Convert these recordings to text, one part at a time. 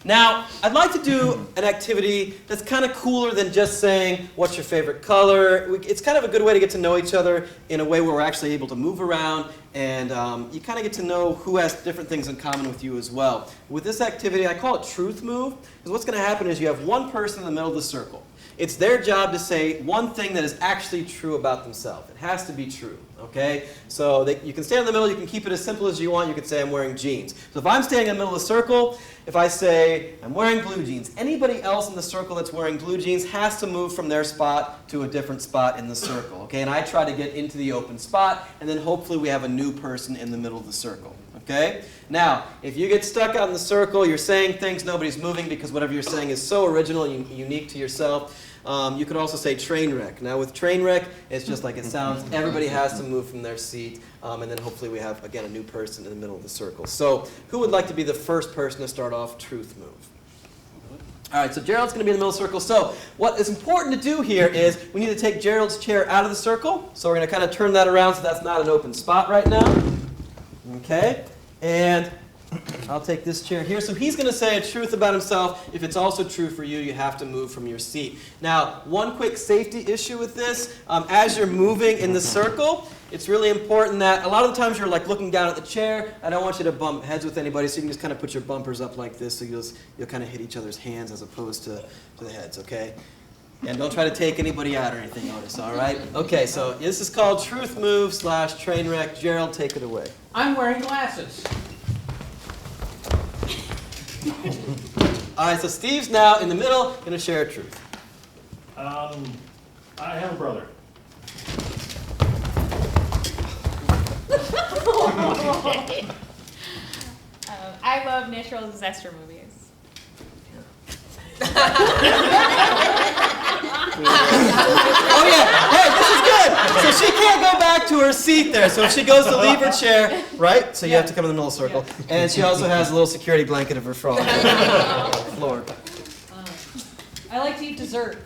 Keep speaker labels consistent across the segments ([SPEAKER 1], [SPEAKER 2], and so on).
[SPEAKER 1] Now, I'd like to do an activity that's kind of cooler than just saying, what's your favorite color? It's kind of a good way to get to know each other in a way where we're actually able to move around, and you kind of get to know who has different things in common with you as well. With this activity, I call it Truth Move, because what's going to happen is you have one person in the middle of the circle. It's their job to say one thing that is actually true about themselves. It has to be true, okay? So you can stand in the middle, you can keep it as simple as you want. You could say, I'm wearing jeans. So if I'm standing in the middle of the circle, if I say, I'm wearing blue jeans, anybody else in the circle that's wearing blue jeans has to move from their spot to a different spot in the circle, okay? And I try to get into the open spot, and then hopefully we have a new person in the middle of the circle, okay? Now, if you get stuck out in the circle, you're saying things, nobody's moving because whatever you're saying is so original and unique to yourself. You could also say train wreck. Now with train wreck, it's just like it sounds. Everybody has to move from their seat, and then hopefully we have, again, a new person in the middle of the circle. So who would like to be the first person to start off Truth Move? All right, so Gerald's going to be in the middle of the circle. So what is important to do here is we need to take Gerald's chair out of the circle. So we're going to kind of turn that around so that's not an open spot right now. Okay, and I'll take this chair here. So he's going to say a truth about himself. If it's also true for you, you have to move from your seat. Now, one quick safety issue with this, as you're moving in the circle, it's really important that a lot of the times you're like looking down at the chair. I don't want you to bump heads with anybody, so you can just kind of put your bumpers up like this so you'll kind of hit each other's hands as opposed to the heads, okay? And don't try to take anybody out or anything, Otis, all right? Okay, so this is called Truth Move / Train Wreck. Gerald, take it away.
[SPEAKER 2] I'm wearing glasses.
[SPEAKER 1] All right, so Steve's now in the middle, going to share a truth.
[SPEAKER 3] I have a brother.
[SPEAKER 4] I love natural disaster movies.
[SPEAKER 1] Oh yeah, hey, this is good. So she can't go back to her seat there. So if she goes to leave her chair, right? So you have to come in the middle circle. And she also has a little security blanket of her frog on the floor.
[SPEAKER 2] I like to eat dessert.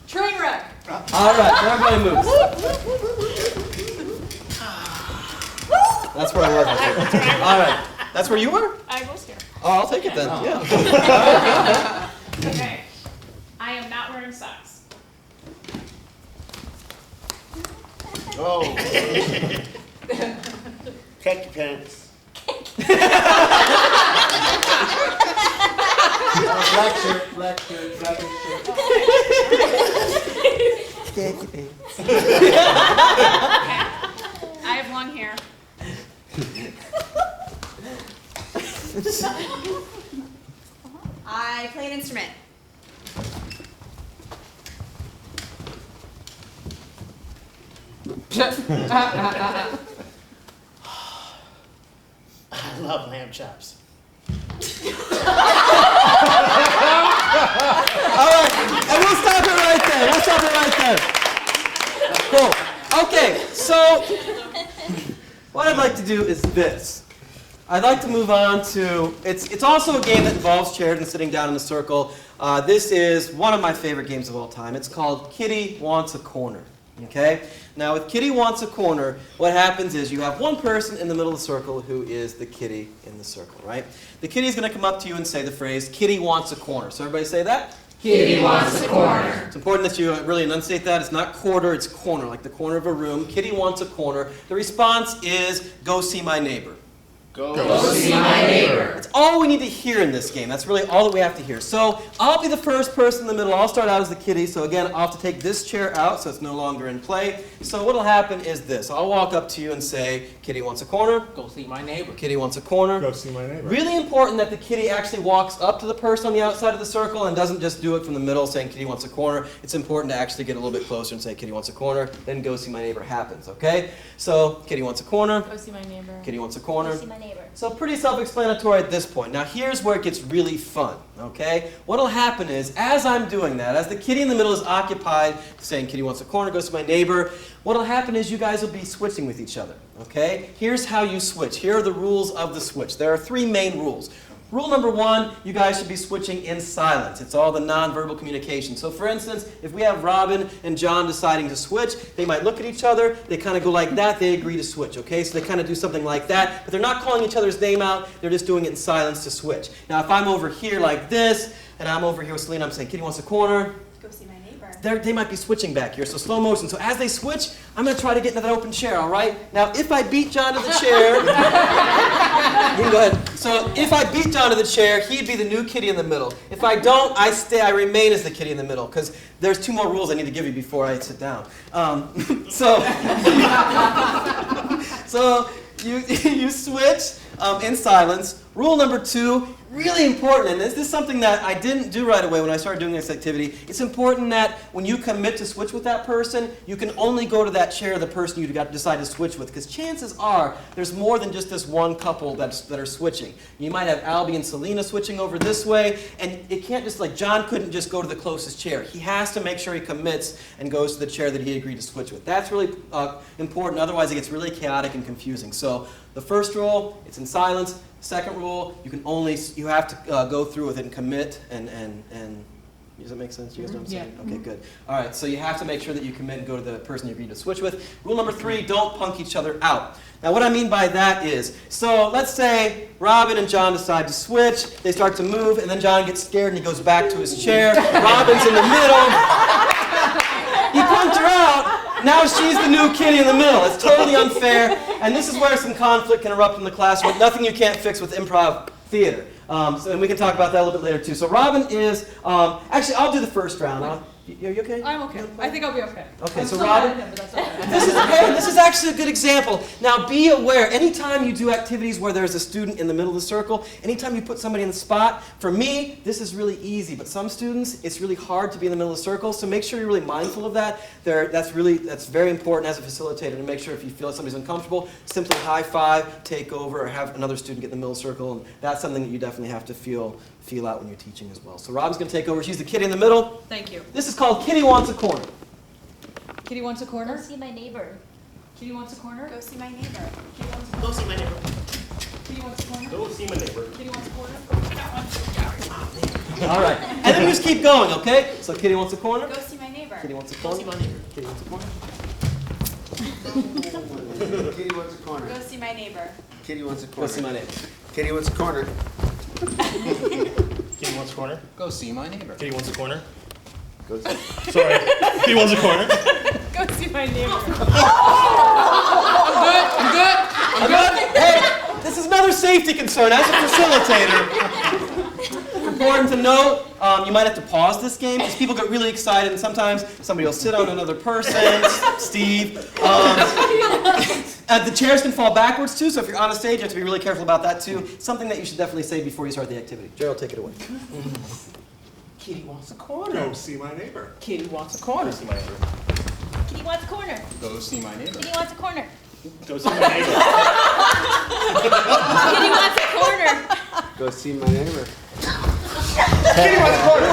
[SPEAKER 2] Train wreck.
[SPEAKER 1] All right, everybody moves. That's where I was. All right, that's where you were?
[SPEAKER 4] I was here.
[SPEAKER 1] Oh, I'll take it then. Yeah.
[SPEAKER 4] Okay. I am not wearing socks.
[SPEAKER 5] Oh. Check your pants. Black shirt, black shirt, black shirt.
[SPEAKER 4] I have long hair.
[SPEAKER 6] I play an instrument.
[SPEAKER 5] I love lamb chops.
[SPEAKER 1] All right, and we'll stop it right there. We'll stop it right there. Cool. Okay, so what I'd like to do is this. I'd like to move on to, it's also a game that involves chairs and sitting down in a circle. This is one of my favorite games of all time. It's called Kitty Wants a Corner. Okay? Now with Kitty Wants a Corner, what happens is you have one person in the middle of the circle who is the kitty in the circle, right? The kitty is going to come up to you and say the phrase, Kitty wants a corner. So everybody say that?
[SPEAKER 2] Kitty wants a corner.
[SPEAKER 1] It's important that you really enunciate that. It's not quarter, it's corner, like the corner of a room. Kitty wants a corner. The response is, go see my neighbor.
[SPEAKER 5] Go
[SPEAKER 2] see my neighbor.
[SPEAKER 1] That's all we need to hear in this game. That's really all that we have to hear. So I'll be the first person in the middle. I'll start out as the kitty. So again, I'll have to take this chair out so it's no longer in play. So what'll happen is this. I'll walk up to you and say, Kitty wants a corner.
[SPEAKER 2] Go see my neighbor.
[SPEAKER 1] Kitty wants a corner.
[SPEAKER 3] Go see my neighbor.
[SPEAKER 1] Really important that the kitty actually walks up to the person on the outside of the circle and doesn't just do it from the middle saying Kitty wants a corner. It's important to actually get a little bit closer and say Kitty wants a corner. Then go see my neighbor happens, okay? So Kitty wants a corner.
[SPEAKER 4] Go see my neighbor.
[SPEAKER 1] Kitty wants a corner.
[SPEAKER 6] Go see my neighbor.
[SPEAKER 1] So pretty self-explanatory at this point. Now here's where it gets really fun, okay? What'll happen is, as I'm doing that, as the kitty in the middle is occupied, saying Kitty wants a corner, goes to my neighbor, what'll happen is you guys will be switching with each other, okay? Here's how you switch. Here are the rules of the switch. There are three main rules. Rule number 1, you guys should be switching in silence. It's all the nonverbal communication. So for instance, if we have Robin and John deciding to switch, they might look at each other, they kind of go like that, they agree to switch, okay? So they kind of do something like that, but they're not calling each other's name out, they're just doing it in silence to switch. Now if I'm over here like this, and I'm over here with Selena, I'm saying, Kitty wants a corner.
[SPEAKER 2] Go see my neighbor.
[SPEAKER 1] They might be switching back here, so slow motion. So as they switch, I'm going to try to get into that open chair, all right? Now, if I beat John to the chair, you can go ahead. So if I beat John to the chair, he'd be the new kitty in the middle. If I don't, I remain as the kitty in the middle, because there's 2 more rules I need to give you before I sit down. So you switch in silence. Rule number 2, really important, and this is something that I didn't do right away when I started doing this activity. It's important that when you commit to switch with that person, you can only go to that chair the person you decide to switch with, because chances are there's more than just this one couple that are switching. You might have Albie and Selena switching over this way, and it can't just, like, John couldn't just go to the closest chair. He has to make sure he commits and goes to the chair that he agreed to switch with. That's really important, otherwise it gets really chaotic and confusing. So the first rule, it's in silence. Second rule, you have to go through with it and commit and does that make sense? You guys know what I'm saying? Okay, good. All right, so you have to make sure that you commit and go to the person you agreed to switch with. Rule number 3, don't punk each other out. Now what I mean by that is, so let's say Robin and John decide to switch, they start to move, and then John gets scared and he goes back to his chair. Robin's in the middle. He punked her out. Now she's the new kitty in the middle. It's totally unfair, and this is where some conflict can erupt in the classroom. Nothing you can't fix with improv theater. And we can talk about that a little bit later too. So Robin is, actually I'll do the first round. Are you okay?
[SPEAKER 2] I'm okay. I think I'll be okay.
[SPEAKER 1] Okay,
[SPEAKER 2] I'm
[SPEAKER 1] so
[SPEAKER 2] still
[SPEAKER 1] Robin,
[SPEAKER 2] mad at him, but that's okay.
[SPEAKER 1] this is actually a good example. Now be aware, anytime you do activities where there's a student in the middle of the circle, anytime you put somebody in the spot, for me, this is really easy, but some students, it's really hard to be in the middle of the circle, so make sure you're really mindful of that. That's very important as a facilitator to make sure if you feel like somebody's uncomfortable, simply high five, take over, or have another student get in the middle of the circle, and that's something that you definitely have to feel out when you're teaching as well. So Robin's going to take over. She's the kitty in the middle.
[SPEAKER 2] Thank you.
[SPEAKER 1] This is called Kitty Wants a Corner.
[SPEAKER 2] Kitty wants a
[SPEAKER 4] Go
[SPEAKER 2] corner.
[SPEAKER 4] see my neighbor.
[SPEAKER 2] Kitty wants a corner.
[SPEAKER 4] Go see my neighbor.
[SPEAKER 2] Kitty wants a
[SPEAKER 5] Go see my neighbor.
[SPEAKER 2] Kitty wants a corner.
[SPEAKER 3] Go see my neighbor.
[SPEAKER 2] Kitty wants a corner.
[SPEAKER 1] All right. And then we just keep going, okay? So Kitty wants a corner.
[SPEAKER 4] Go see my neighbor.
[SPEAKER 1] Kitty wants a
[SPEAKER 5] Go
[SPEAKER 1] corner.
[SPEAKER 5] see my neighbor.
[SPEAKER 1] Kitty wants a corner.
[SPEAKER 5] Kitty wants a corner.
[SPEAKER 4] Go see my neighbor.
[SPEAKER 5] Kitty wants a
[SPEAKER 1] Go
[SPEAKER 5] corner.
[SPEAKER 1] see my neighbor.
[SPEAKER 5] Kitty wants a corner.
[SPEAKER 3] Kitty wants a corner.
[SPEAKER 6] Go see my neighbor.
[SPEAKER 3] Kitty wants a corner.
[SPEAKER 5] Go see.
[SPEAKER 3] Sorry. Kitty wants a corner.
[SPEAKER 4] Go see my neighbor.
[SPEAKER 2] I'm good.
[SPEAKER 1] Hey, this is another safety concern. As a facilitator, important to note, you might have to pause this game because people get really excited and sometimes somebody will sit on another person, Steve. The chairs can fall backwards too, so if you're on a stage, you have to be really careful about that too. Something that you should definitely say before you start the activity. Gerald, take it away.
[SPEAKER 6] Kitty wants a corner.
[SPEAKER 3] Go see my neighbor.
[SPEAKER 6] Kitty wants a corner.
[SPEAKER 3] Go see my neighbor.
[SPEAKER 4] Kitty wants a corner.
[SPEAKER 6] Go see my neighbor.
[SPEAKER 4] Kitty wants a corner.
[SPEAKER 3] Go see my neighbor.
[SPEAKER 4] Kitty wants a corner.
[SPEAKER 5] Go see my neighbor.
[SPEAKER 3] Kitty wants a corner.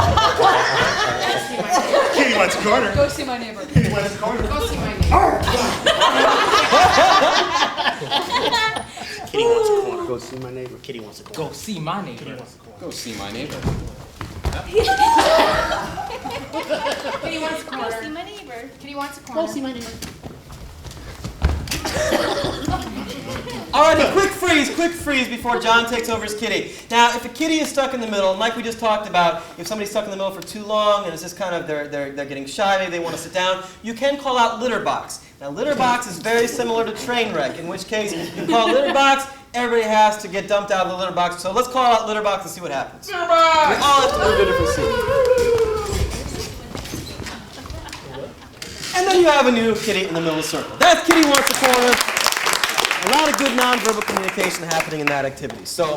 [SPEAKER 3] Kitty wants a corner.
[SPEAKER 2] Go see my neighbor.
[SPEAKER 3] Kitty wants a corner.
[SPEAKER 2] Go see my neighbor.
[SPEAKER 3] Kitty wants a corner.
[SPEAKER 5] Go see my neighbor.
[SPEAKER 3] Kitty wants a corner.
[SPEAKER 6] Go see my
[SPEAKER 3] Kitty
[SPEAKER 6] neighbor.
[SPEAKER 3] wants a corner.
[SPEAKER 6] Go see my neighbor.
[SPEAKER 2] Kitty wants a
[SPEAKER 4] Go
[SPEAKER 2] corner.
[SPEAKER 4] see my neighbor.
[SPEAKER 2] Kitty wants a corner.
[SPEAKER 4] Go see my neighbor.
[SPEAKER 1] Alrighty, quick freeze before John takes over as kitty. Now, if a kitty is stuck in the middle, and like we just talked about, if somebody's stuck in the middle for too long and it's just kind of they're getting shy, maybe they want to sit down, you can call out litter box. Now, litter box is very similar to train wreck, in which case you call litter box, everybody has to get dumped out of the litter box. So let's call out litter box and see what happens. Litter box! We all have to move to a different seat. And then you have a new kitty in the middle of the circle. That's Kitty Wants a Corner. A lot of good nonverbal communication happening in that activity. So